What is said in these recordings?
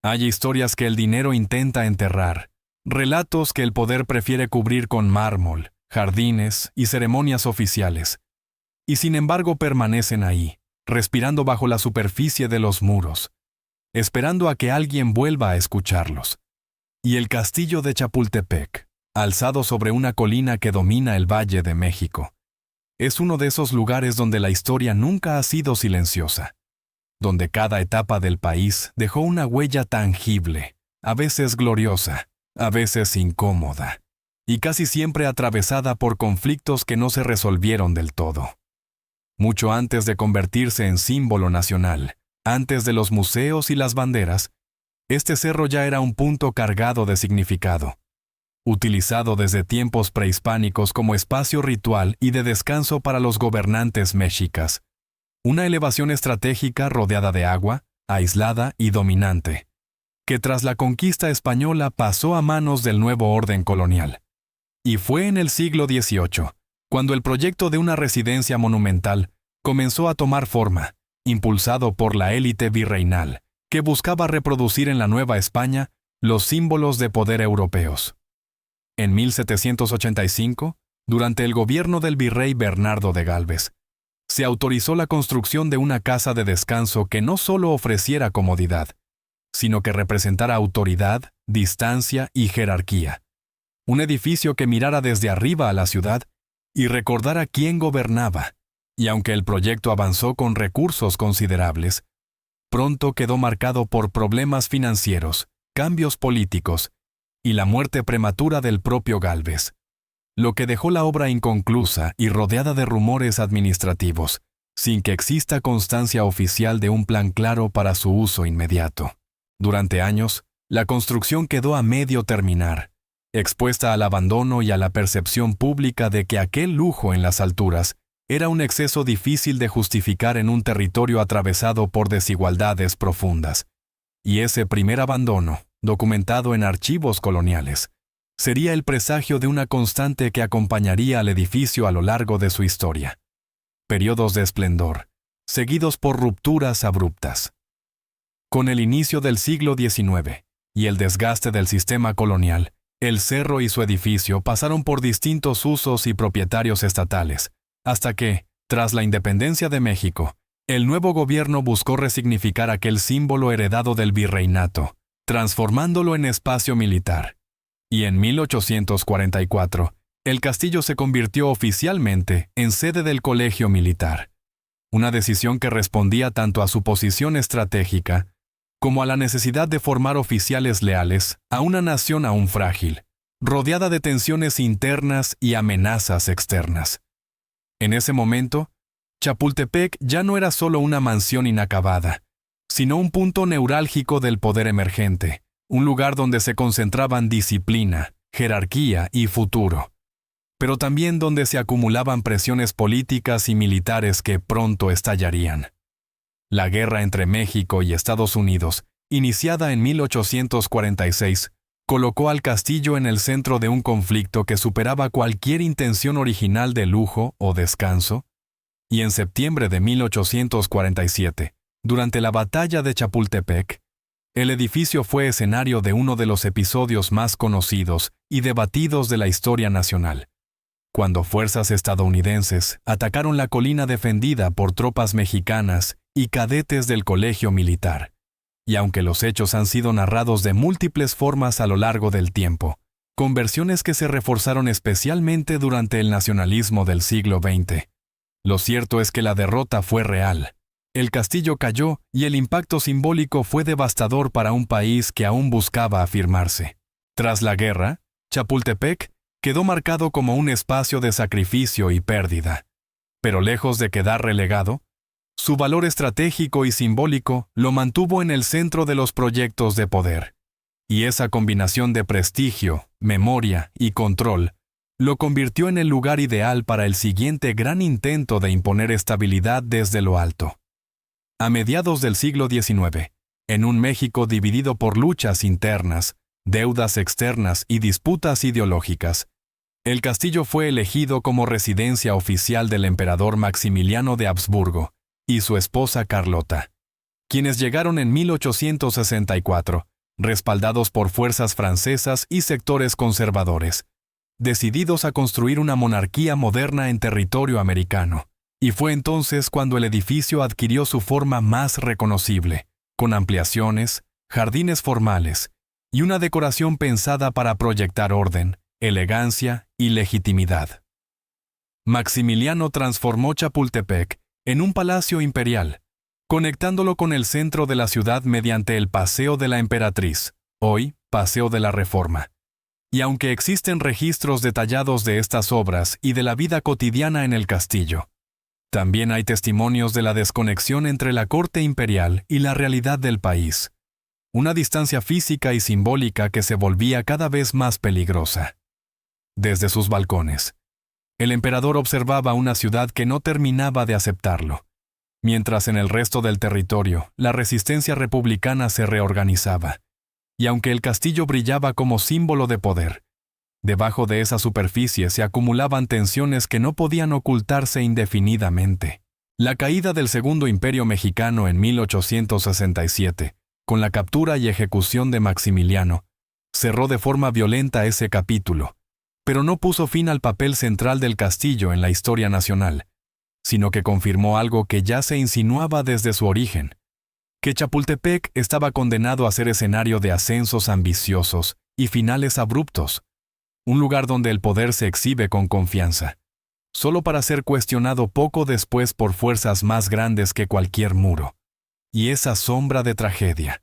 Hay historias que el dinero intenta enterrar, relatos que el poder prefiere cubrir con mármol, jardines y ceremonias oficiales, y sin embargo permanecen ahí, respirando bajo la superficie de los muros, esperando a que alguien vuelva a escucharlos. Y el castillo de Chapultepec, alzado sobre una colina que domina el Valle de México, es uno de esos lugares donde la historia nunca ha sido silenciosa, donde cada etapa del país dejó una huella tangible, a veces gloriosa, a veces incómoda, y casi siempre atravesada por conflictos que no se resolvieron del todo. Mucho antes de convertirse en símbolo nacional, antes de los museos y las banderas, este cerro ya era un punto cargado de significado, utilizado desde tiempos prehispánicos como espacio ritual y de descanso para los gobernantes mexicas. Una elevación estratégica rodeada de agua, aislada y dominante, que tras la conquista española pasó a manos del nuevo orden colonial. Y fue en el siglo XVIII, cuando el proyecto de una residencia monumental comenzó a tomar forma, impulsado por la élite virreinal, que buscaba reproducir en la Nueva España los símbolos de poder europeos. En 1785, durante el gobierno del virrey Bernardo de Gálvez, se autorizó la construcción de una casa de descanso que no solo ofreciera comodidad, sino que representara autoridad, distancia y jerarquía. Un edificio que mirara desde arriba a la ciudad y recordara quién gobernaba, y aunque el proyecto avanzó con recursos considerables, pronto quedó marcado por problemas financieros, cambios políticos y la muerte prematura del propio Gálvez, lo que dejó la obra inconclusa y rodeada de rumores administrativos, sin que exista constancia oficial de un plan claro para su uso inmediato. Durante años, la construcción quedó a medio terminar, expuesta al abandono y a la percepción pública de que aquel lujo en las alturas era un exceso difícil de justificar en un territorio atravesado por desigualdades profundas. Y ese primer abandono, documentado en archivos coloniales, sería el presagio de una constante que acompañaría al edificio a lo largo de su historia. Periodos de esplendor, seguidos por rupturas abruptas. Con el inicio del siglo XIX y el desgaste del sistema colonial, el cerro y su edificio pasaron por distintos usos y propietarios estatales, hasta que, tras la independencia de México, el nuevo gobierno buscó resignificar aquel símbolo heredado del virreinato, transformándolo en espacio militar. Y en 1844, el castillo se convirtió oficialmente en sede del Colegio Militar, una decisión que respondía tanto a su posición estratégica como a la necesidad de formar oficiales leales a una nación aún frágil, rodeada de tensiones internas y amenazas externas. En ese momento, Chapultepec ya no era solo una mansión inacabada, sino un punto neurálgico del poder emergente, un lugar donde se concentraban disciplina, jerarquía y futuro, pero también donde se acumulaban presiones políticas y militares que pronto estallarían. La guerra entre México y Estados Unidos, iniciada en 1846, colocó al castillo en el centro de un conflicto que superaba cualquier intención original de lujo o descanso, y en septiembre de 1847, durante la batalla de Chapultepec, el edificio fue escenario de uno de los episodios más conocidos y debatidos de la historia nacional, cuando fuerzas estadounidenses atacaron la colina defendida por tropas mexicanas y cadetes del Colegio Militar. Y aunque los hechos han sido narrados de múltiples formas a lo largo del tiempo, con versiones que se reforzaron especialmente durante el nacionalismo del siglo XX, lo cierto es que la derrota fue real. El castillo cayó y el impacto simbólico fue devastador para un país que aún buscaba afirmarse. Tras la guerra, Chapultepec quedó marcado como un espacio de sacrificio y pérdida. Pero lejos de quedar relegado, su valor estratégico y simbólico lo mantuvo en el centro de los proyectos de poder. Y esa combinación de prestigio, memoria y control lo convirtió en el lugar ideal para el siguiente gran intento de imponer estabilidad desde lo alto. A mediados del siglo XIX, en un México dividido por luchas internas, deudas externas y disputas ideológicas, el castillo fue elegido como residencia oficial del emperador Maximiliano de Habsburgo y su esposa Carlota, quienes llegaron en 1864 respaldados por fuerzas francesas y sectores conservadores, decididos a construir una monarquía moderna en territorio americano. Y fue entonces cuando el edificio adquirió su forma más reconocible, con ampliaciones, jardines formales y una decoración pensada para proyectar orden, elegancia y legitimidad. Maximiliano transformó Chapultepec en un palacio imperial, conectándolo con el centro de la ciudad mediante el Paseo de la Emperatriz, hoy Paseo de la Reforma. Y aunque existen registros detallados de estas obras y de la vida cotidiana en el castillo, también hay testimonios de la desconexión entre la corte imperial y la realidad del país, una distancia física y simbólica que se volvía cada vez más peligrosa. Desde sus balcones, el emperador observaba una ciudad que no terminaba de aceptarlo, mientras en el resto del territorio la resistencia republicana se reorganizaba, y aunque el castillo brillaba como símbolo de poder, debajo de esa superficie se acumulaban tensiones que no podían ocultarse indefinidamente. La caída del Segundo Imperio Mexicano en 1867, con la captura y ejecución de Maximiliano, cerró de forma violenta ese capítulo, pero no puso fin al papel central del castillo en la historia nacional, sino que confirmó algo que ya se insinuaba desde su origen, que Chapultepec estaba condenado a ser escenario de ascensos ambiciosos y finales abruptos, un lugar donde el poder se exhibe con confianza, solo para ser cuestionado poco después por fuerzas más grandes que cualquier muro. Y esa sombra de tragedia,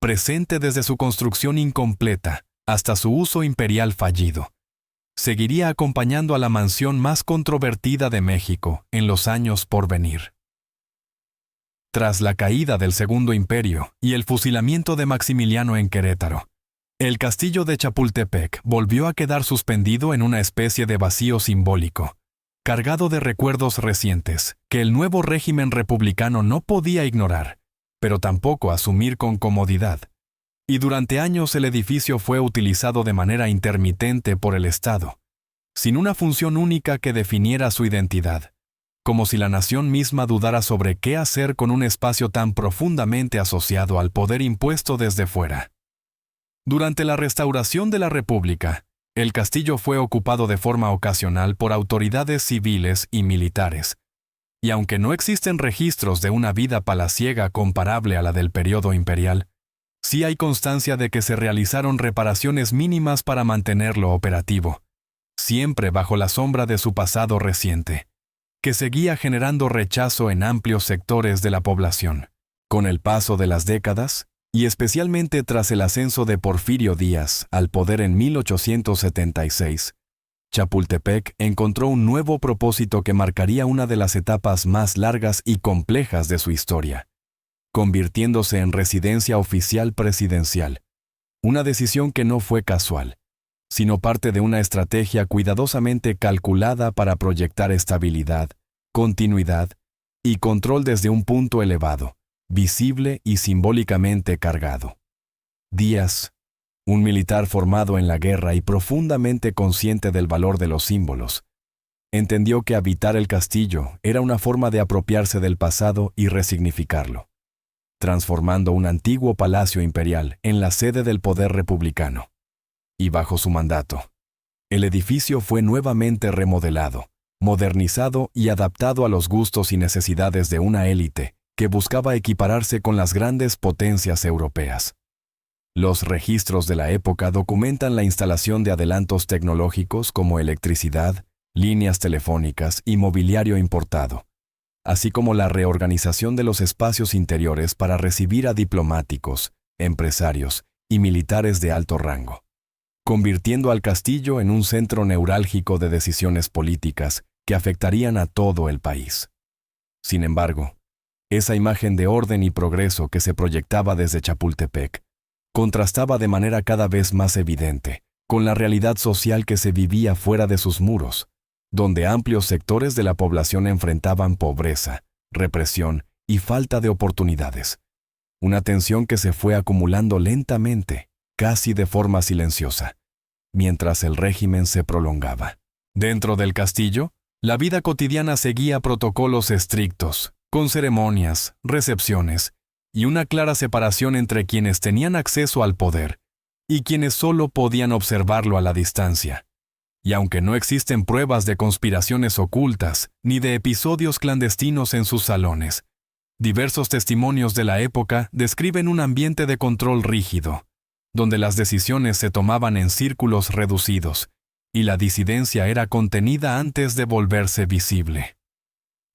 presente desde su construcción incompleta hasta su uso imperial fallido, seguiría acompañando a la mansión más controvertida de México en los años por venir. Tras la caída del Segundo Imperio y el fusilamiento de Maximiliano en Querétaro, el castillo de Chapultepec volvió a quedar suspendido en una especie de vacío simbólico, cargado de recuerdos recientes que el nuevo régimen republicano no podía ignorar, pero tampoco asumir con comodidad. Y durante años el edificio fue utilizado de manera intermitente por el Estado, sin una función única que definiera su identidad, como si la nación misma dudara sobre qué hacer con un espacio tan profundamente asociado al poder impuesto desde fuera. Durante la restauración de la República, el castillo fue ocupado de forma ocasional por autoridades civiles y militares, y aunque no existen registros de una vida palaciega comparable a la del periodo imperial, sí hay constancia de que se realizaron reparaciones mínimas para mantenerlo operativo, siempre bajo la sombra de su pasado reciente, que seguía generando rechazo en amplios sectores de la población. Con el paso de las décadas, y especialmente tras el ascenso de Porfirio Díaz al poder en 1876, Chapultepec encontró un nuevo propósito que marcaría una de las etapas más largas y complejas de su historia, convirtiéndose en residencia oficial presidencial, una decisión que no fue casual, sino parte de una estrategia cuidadosamente calculada para proyectar estabilidad, continuidad y control desde un punto elevado, visible y simbólicamente cargado. Díaz, un militar formado en la guerra y profundamente consciente del valor de los símbolos, entendió que habitar el castillo era una forma de apropiarse del pasado y resignificarlo, transformando un antiguo palacio imperial en la sede del poder republicano. Y bajo su mandato, el edificio fue nuevamente remodelado, modernizado y adaptado a los gustos y necesidades de una élite que buscaba equipararse con las grandes potencias europeas. Los registros de la época documentan la instalación de adelantos tecnológicos como electricidad, líneas telefónicas y mobiliario importado, así como la reorganización de los espacios interiores para recibir a diplomáticos, empresarios y militares de alto rango, convirtiendo al castillo en un centro neurálgico de decisiones políticas que afectarían a todo el país. Sin embargo, esa imagen de orden y progreso que se proyectaba desde Chapultepec contrastaba de manera cada vez más evidente con la realidad social que se vivía fuera de sus muros, donde amplios sectores de la población enfrentaban pobreza, represión y falta de oportunidades. Una tensión que se fue acumulando lentamente, casi de forma silenciosa, mientras el régimen se prolongaba. Dentro del castillo, la vida cotidiana seguía protocolos estrictos, con ceremonias, recepciones y una clara separación entre quienes tenían acceso al poder y quienes solo podían observarlo a la distancia. Y aunque no existen pruebas de conspiraciones ocultas ni de episodios clandestinos en sus salones, diversos testimonios de la época describen un ambiente de control rígido, donde las decisiones se tomaban en círculos reducidos y la disidencia era contenida antes de volverse visible.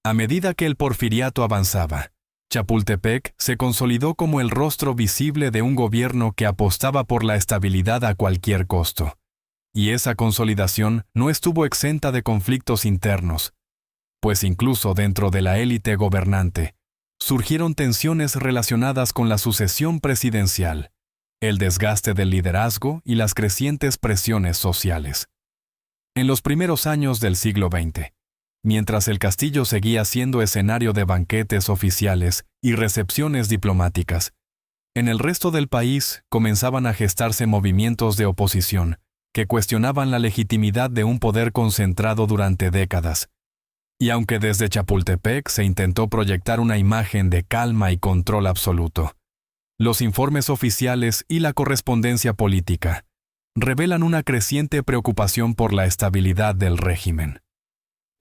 A medida que el porfiriato avanzaba, Chapultepec se consolidó como el rostro visible de un gobierno que apostaba por la estabilidad a cualquier costo. Y esa consolidación no estuvo exenta de conflictos internos, pues incluso dentro de la élite gobernante, surgieron tensiones relacionadas con la sucesión presidencial, el desgaste del liderazgo y las crecientes presiones sociales. En los primeros años del siglo XX, mientras el castillo seguía siendo escenario de banquetes oficiales y recepciones diplomáticas, en el resto del país comenzaban a gestarse movimientos de oposición que cuestionaban la legitimidad de un poder concentrado durante décadas. Y aunque desde Chapultepec se intentó proyectar una imagen de calma y control absoluto, los informes oficiales y la correspondencia política revelan una creciente preocupación por la estabilidad del régimen.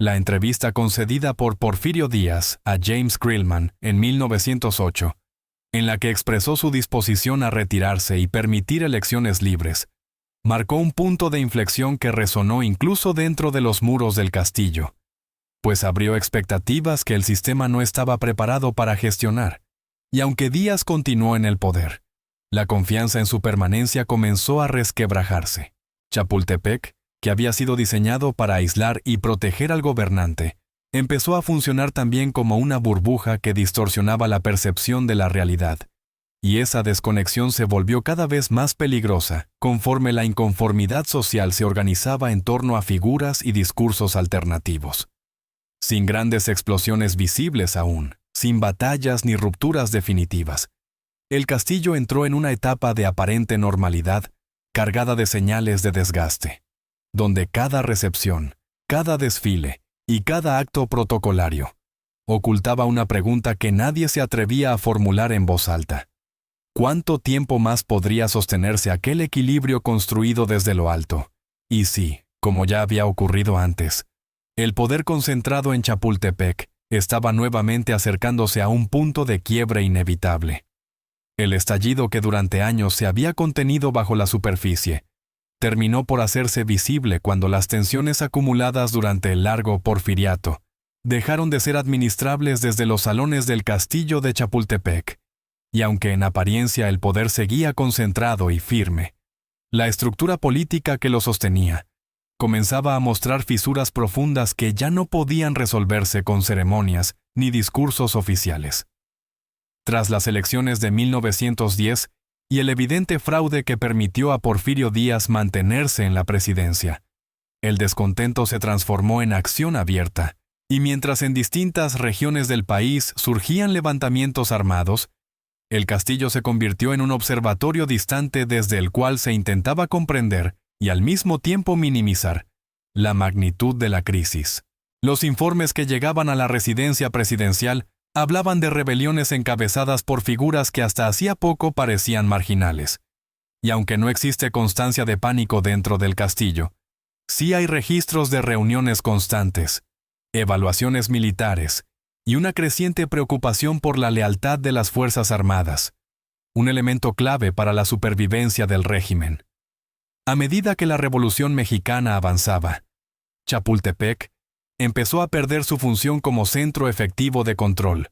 La entrevista concedida por Porfirio Díaz a James Creelman en 1908, en la que expresó su disposición a retirarse y permitir elecciones libres, marcó un punto de inflexión que resonó incluso dentro de los muros del castillo, pues abrió expectativas que el sistema no estaba preparado para gestionar. Y aunque Díaz continuó en el poder, la confianza en su permanencia comenzó a resquebrajarse. Chapultepec, que había sido diseñado para aislar y proteger al gobernante, empezó a funcionar también como una burbuja que distorsionaba la percepción de la realidad. Y esa desconexión se volvió cada vez más peligrosa conforme la inconformidad social se organizaba en torno a figuras y discursos alternativos. Sin grandes explosiones visibles aún, sin batallas ni rupturas definitivas, el castillo entró en una etapa de aparente normalidad, cargada de señales de desgaste, donde cada recepción, cada desfile y cada acto protocolario ocultaba una pregunta que nadie se atrevía a formular en voz alta. ¿Cuánto tiempo más podría sostenerse aquel equilibrio construido desde lo alto? Y si, como ya había ocurrido antes, el poder concentrado en Chapultepec estaba nuevamente acercándose a un punto de quiebre inevitable. El estallido que durante años se había contenido bajo la superficie terminó por hacerse visible cuando las tensiones acumuladas durante el largo porfiriato dejaron de ser administrables desde los salones del castillo de Chapultepec. Y aunque en apariencia el poder seguía concentrado y firme, la estructura política que lo sostenía comenzaba a mostrar fisuras profundas que ya no podían resolverse con ceremonias ni discursos oficiales. Tras las elecciones de 1910 y el evidente fraude que permitió a Porfirio Díaz mantenerse en la presidencia, el descontento se transformó en acción abierta, y mientras en distintas regiones del país surgían levantamientos armados, el castillo se convirtió en un observatorio distante desde el cual se intentaba comprender y al mismo tiempo minimizar la magnitud de la crisis. Los informes que llegaban a la residencia presidencial hablaban de rebeliones encabezadas por figuras que hasta hacía poco parecían marginales. Y aunque no existe constancia de pánico dentro del castillo, sí hay registros de reuniones constantes, evaluaciones militares, y una creciente preocupación por la lealtad de las Fuerzas Armadas, un elemento clave para la supervivencia del régimen. A medida que la Revolución Mexicana avanzaba, Chapultepec empezó a perder su función como centro efectivo de control,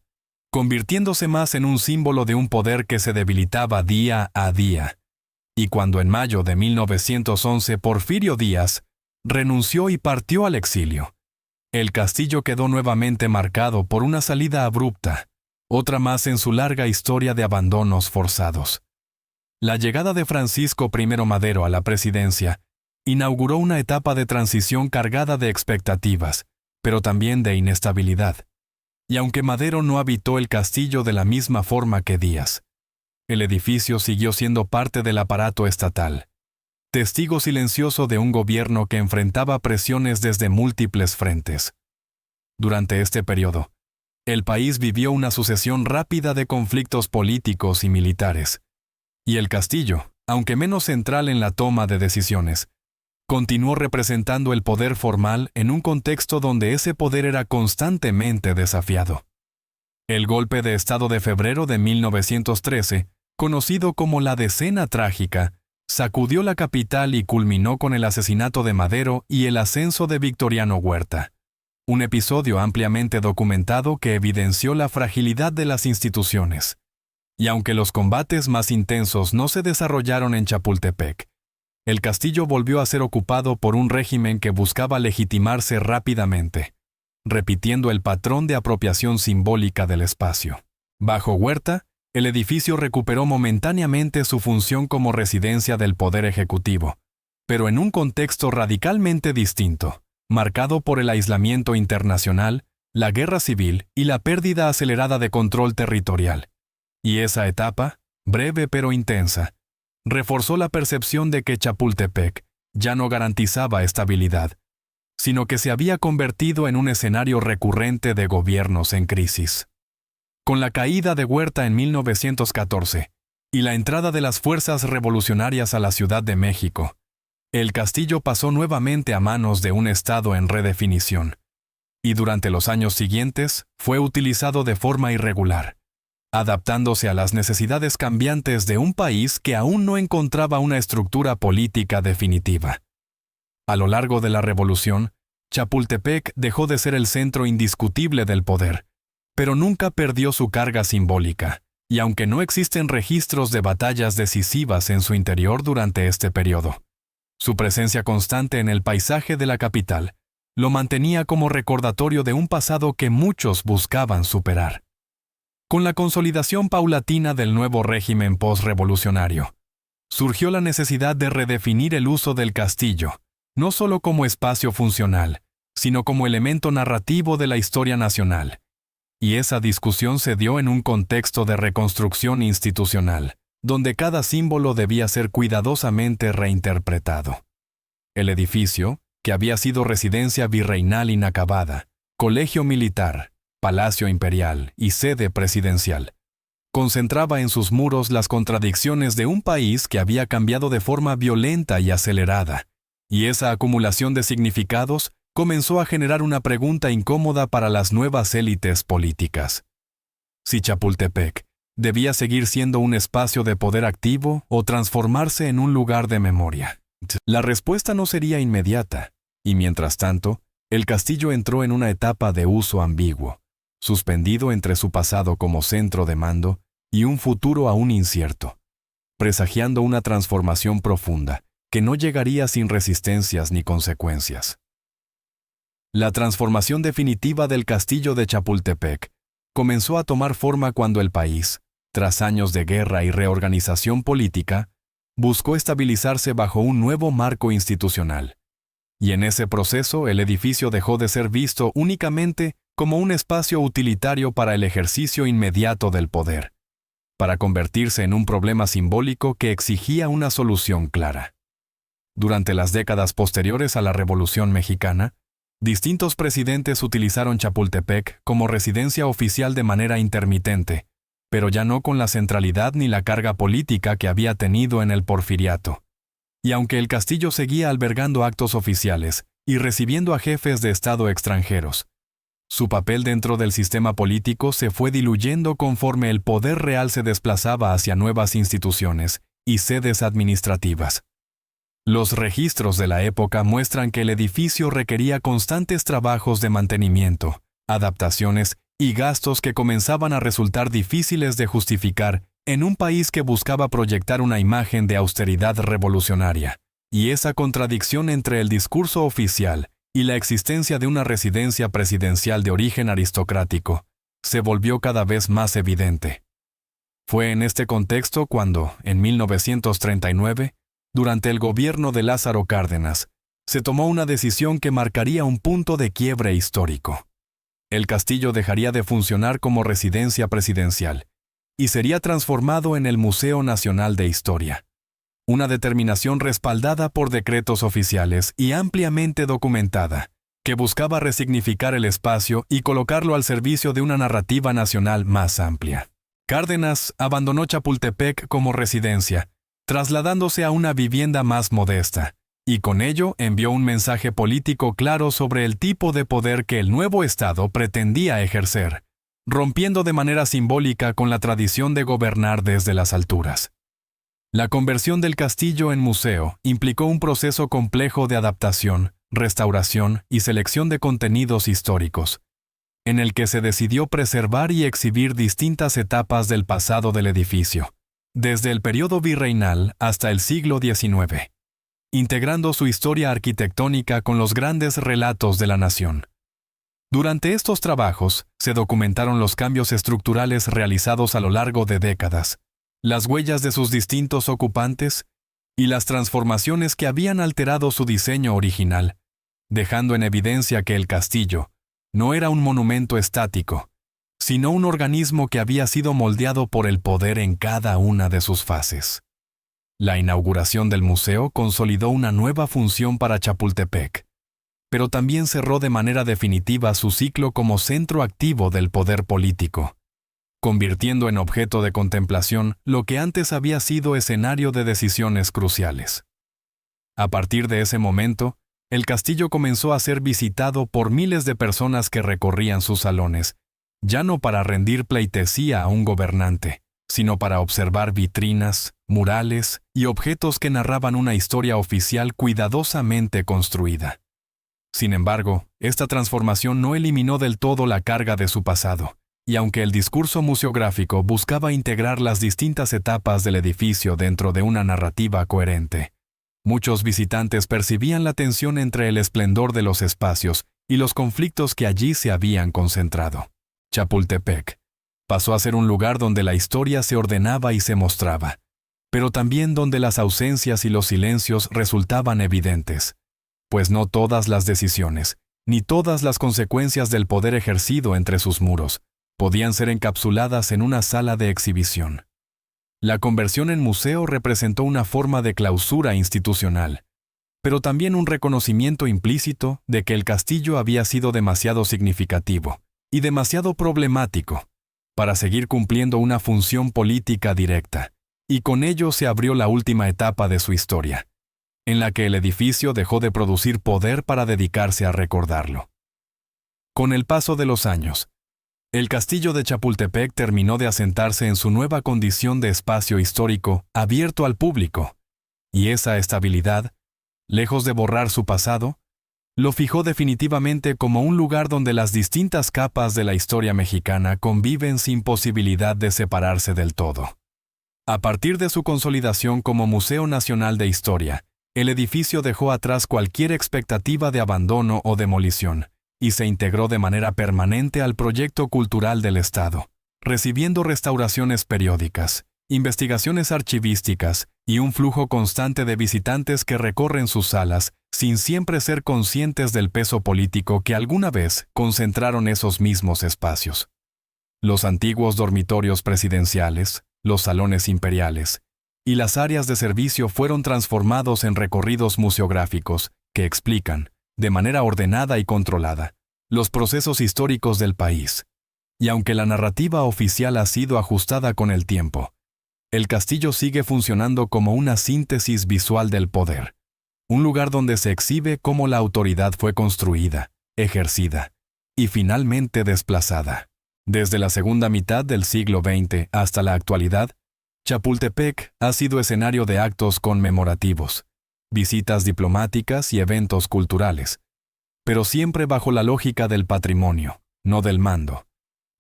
convirtiéndose más en un símbolo de un poder que se debilitaba día a día. Y cuando en mayo de 1911 Porfirio Díaz renunció y partió al exilio, el castillo quedó nuevamente marcado por una salida abrupta, otra más en su larga historia de abandonos forzados. La llegada de Francisco I. Madero a la presidencia inauguró una etapa de transición cargada de expectativas, pero también de inestabilidad. Y aunque Madero no habitó el castillo de la misma forma que Díaz, el edificio siguió siendo parte del aparato estatal, testigo silencioso de un gobierno que enfrentaba presiones desde múltiples frentes. Durante este periodo, el país vivió una sucesión rápida de conflictos políticos y militares. Y el castillo, aunque menos central en la toma de decisiones, continuó representando el poder formal en un contexto donde ese poder era constantemente desafiado. El golpe de Estado de febrero de 1913, conocido como la Decena Trágica, sacudió la capital y culminó con el asesinato de Madero y el ascenso de Victoriano Huerta. Un episodio ampliamente documentado que evidenció la fragilidad de las instituciones. Y aunque los combates más intensos no se desarrollaron en Chapultepec, el castillo volvió a ser ocupado por un régimen que buscaba legitimarse rápidamente, repitiendo el patrón de apropiación simbólica del espacio. Bajo Huerta, el edificio recuperó momentáneamente su función como residencia del Poder Ejecutivo, pero en un contexto radicalmente distinto, marcado por el aislamiento internacional, la guerra civil y la pérdida acelerada de control territorial. Y esa etapa, breve pero intensa, reforzó la percepción de que Chapultepec ya no garantizaba estabilidad, sino que se había convertido en un escenario recurrente de gobiernos en crisis. Con la caída de Huerta en 1914 y la entrada de las fuerzas revolucionarias a la Ciudad de México, el castillo pasó nuevamente a manos de un Estado en redefinición, y durante los años siguientes fue utilizado de forma irregular, adaptándose a las necesidades cambiantes de un país que aún no encontraba una estructura política definitiva. A lo largo de la Revolución, Chapultepec dejó de ser el centro indiscutible del poder, pero nunca perdió su carga simbólica, y aunque no existen registros de batallas decisivas en su interior durante este periodo, su presencia constante en el paisaje de la capital lo mantenía como recordatorio de un pasado que muchos buscaban superar. Con la consolidación paulatina del nuevo régimen postrevolucionario, surgió la necesidad de redefinir el uso del castillo, no solo como espacio funcional, sino como elemento narrativo de la historia nacional. Y esa discusión se dio en un contexto de reconstrucción institucional, donde cada símbolo debía ser cuidadosamente reinterpretado. El edificio, que había sido residencia virreinal inacabada, colegio militar, palacio imperial y sede presidencial, concentraba en sus muros las contradicciones de un país que había cambiado de forma violenta y acelerada, y esa acumulación de significados comenzó a generar una pregunta incómoda para las nuevas élites políticas. Si Chapultepec debía seguir siendo un espacio de poder activo o transformarse en un lugar de memoria. La respuesta no sería inmediata, y mientras tanto, el castillo entró en una etapa de uso ambiguo, suspendido entre su pasado como centro de mando y un futuro aún incierto, presagiando una transformación profunda que no llegaría sin resistencias ni consecuencias. La transformación definitiva del castillo de Chapultepec comenzó a tomar forma cuando el país, tras años de guerra y reorganización política, buscó estabilizarse bajo un nuevo marco institucional. Y en ese proceso el edificio dejó de ser visto únicamente como un espacio utilitario para el ejercicio inmediato del poder, para convertirse en un problema simbólico que exigía una solución clara. Durante las décadas posteriores a la Revolución Mexicana, distintos presidentes utilizaron Chapultepec como residencia oficial de manera intermitente, pero ya no con la centralidad ni la carga política que había tenido en el Porfiriato. Y aunque el castillo seguía albergando actos oficiales y recibiendo a jefes de Estado extranjeros, su papel dentro del sistema político se fue diluyendo conforme el poder real se desplazaba hacia nuevas instituciones y sedes administrativas. Los registros de la época muestran que el edificio requería constantes trabajos de mantenimiento, adaptaciones y gastos que comenzaban a resultar difíciles de justificar en un país que buscaba proyectar una imagen de austeridad revolucionaria, y esa contradicción entre el discurso oficial y la existencia de una residencia presidencial de origen aristocrático se volvió cada vez más evidente. Fue en este contexto cuando, en 1939, durante el gobierno de Lázaro Cárdenas, se tomó una decisión que marcaría un punto de quiebre histórico. El castillo dejaría de funcionar como residencia presidencial y sería transformado en el Museo Nacional de Historia. Una determinación respaldada por decretos oficiales y ampliamente documentada, que buscaba resignificar el espacio y colocarlo al servicio de una narrativa nacional más amplia. Cárdenas abandonó Chapultepec como residencia, trasladándose a una vivienda más modesta, y con ello envió un mensaje político claro sobre el tipo de poder que el nuevo Estado pretendía ejercer, rompiendo de manera simbólica con la tradición de gobernar desde las alturas. La conversión del castillo en museo implicó un proceso complejo de adaptación, restauración y selección de contenidos históricos, en el que se decidió preservar y exhibir distintas etapas del pasado del edificio, desde el periodo virreinal hasta el siglo XIX, integrando su historia arquitectónica con los grandes relatos de la nación. Durante estos trabajos se documentaron los cambios estructurales realizados a lo largo de décadas, las huellas de sus distintos ocupantes y las transformaciones que habían alterado su diseño original, dejando en evidencia que el castillo no era un monumento estático, sino un organismo que había sido moldeado por el poder en cada una de sus fases. La inauguración del museo consolidó una nueva función para Chapultepec, pero también cerró de manera definitiva su ciclo como centro activo del poder político, convirtiendo en objeto de contemplación lo que antes había sido escenario de decisiones cruciales. A partir de ese momento, el castillo comenzó a ser visitado por miles de personas que recorrían sus salones, ya no para rendir pleitesía a un gobernante, sino para observar vitrinas, murales y objetos que narraban una historia oficial cuidadosamente construida. Sin embargo, esta transformación no eliminó del todo la carga de su pasado, y aunque el discurso museográfico buscaba integrar las distintas etapas del edificio dentro de una narrativa coherente, muchos visitantes percibían la tensión entre el esplendor de los espacios y los conflictos que allí se habían concentrado. Chapultepec pasó a ser un lugar donde la historia se ordenaba y se mostraba, pero también donde las ausencias y los silencios resultaban evidentes, pues no todas las decisiones, ni todas las consecuencias del poder ejercido entre sus muros, podían ser encapsuladas en una sala de exhibición. La conversión en museo representó una forma de clausura institucional, pero también un reconocimiento implícito de que el castillo había sido demasiado significativo y demasiado problemático para seguir cumpliendo una función política directa, y con ello se abrió la última etapa de su historia, en la que el edificio dejó de producir poder para dedicarse a recordarlo. Con el paso de los años, el castillo de Chapultepec terminó de asentarse en su nueva condición de espacio histórico abierto al público, y esa estabilidad, lejos de borrar su pasado, lo fijó definitivamente como un lugar donde las distintas capas de la historia mexicana conviven sin posibilidad de separarse del todo. A partir de su consolidación como Museo Nacional de Historia, el edificio dejó atrás cualquier expectativa de abandono o demolición, y se integró de manera permanente al proyecto cultural del Estado, recibiendo restauraciones periódicas, investigaciones archivísticas y un flujo constante de visitantes que recorren sus salas sin siempre ser conscientes del peso político que alguna vez concentraron esos mismos espacios. Los antiguos dormitorios presidenciales, los salones imperiales y las áreas de servicio fueron transformados en recorridos museográficos que explican, de manera ordenada y controlada, los procesos históricos del país. Y aunque la narrativa oficial ha sido ajustada con el tiempo, el castillo sigue funcionando como una síntesis visual del poder, un lugar donde se exhibe cómo la autoridad fue construida, ejercida y finalmente desplazada. Desde la segunda mitad del siglo XX hasta la actualidad, Chapultepec ha sido escenario de actos conmemorativos, visitas diplomáticas y eventos culturales, pero siempre bajo la lógica del patrimonio, no del mando.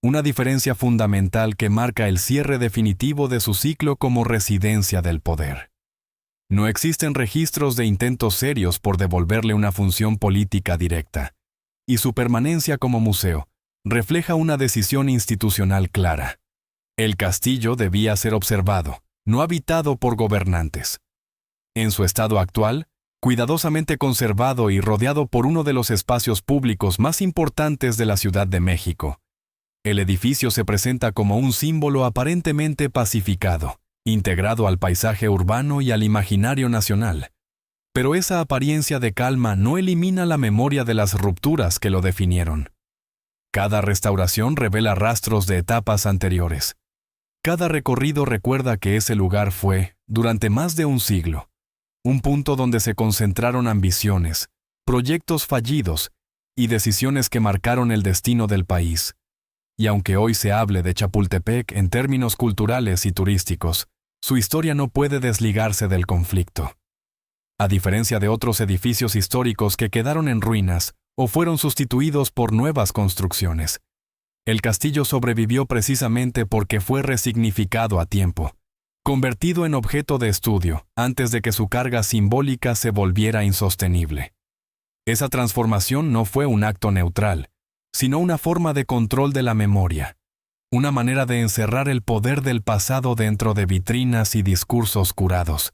Una diferencia fundamental que marca el cierre definitivo de su ciclo como residencia del poder. No existen registros de intentos serios por devolverle una función política directa, y su permanencia como museo refleja una decisión institucional clara. El castillo debía ser observado, no habitado por gobernantes. En su estado actual, cuidadosamente conservado y rodeado por uno de los espacios públicos más importantes de la Ciudad de México, el edificio se presenta como un símbolo aparentemente pacificado, integrado al paisaje urbano y al imaginario nacional, Pero esa apariencia de calma no elimina la memoria de las rupturas que lo definieron. Cada restauración revela rastros de etapas anteriores. Cada recorrido recuerda que ese lugar fue, durante más de un siglo, un punto donde se concentraron ambiciones, proyectos fallidos y decisiones que marcaron el destino del país. Y aunque hoy se hable de Chapultepec en términos culturales y turísticos, su historia no puede desligarse del conflicto. A diferencia de otros edificios históricos que quedaron en ruinas o fueron sustituidos por nuevas construcciones, el castillo sobrevivió precisamente porque fue resignificado a tiempo, convertido en objeto de estudio antes de que su carga simbólica se volviera insostenible. Esa transformación no fue un acto neutral, sino una forma de control de la memoria, una manera de encerrar el poder del pasado dentro de vitrinas y discursos curados,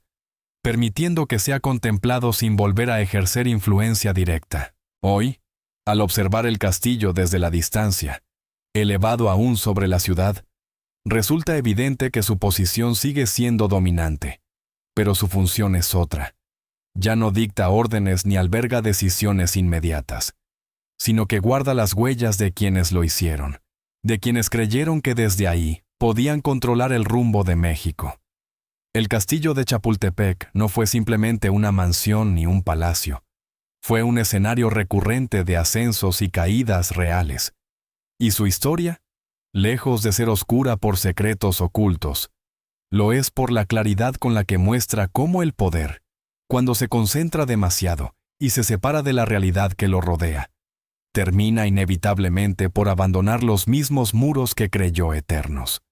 permitiendo que sea contemplado sin volver a ejercer influencia directa. Hoy, al observar el castillo desde la distancia, elevado aún sobre la ciudad, resulta evidente que su posición sigue siendo dominante, pero su función es otra. Ya no dicta órdenes ni alberga decisiones inmediatas, sino que guarda las huellas de quienes lo hicieron, de quienes creyeron que desde ahí podían controlar el rumbo de México. El castillo de Chapultepec no fue simplemente una mansión ni un palacio. Fue un escenario recurrente de ascensos y caídas reales. Y su historia, lejos de ser oscura por secretos ocultos, lo es por la claridad con la que muestra cómo el poder, cuando se concentra demasiado y se separa de la realidad que lo rodea, termina inevitablemente por abandonar los mismos muros que creyó eternos.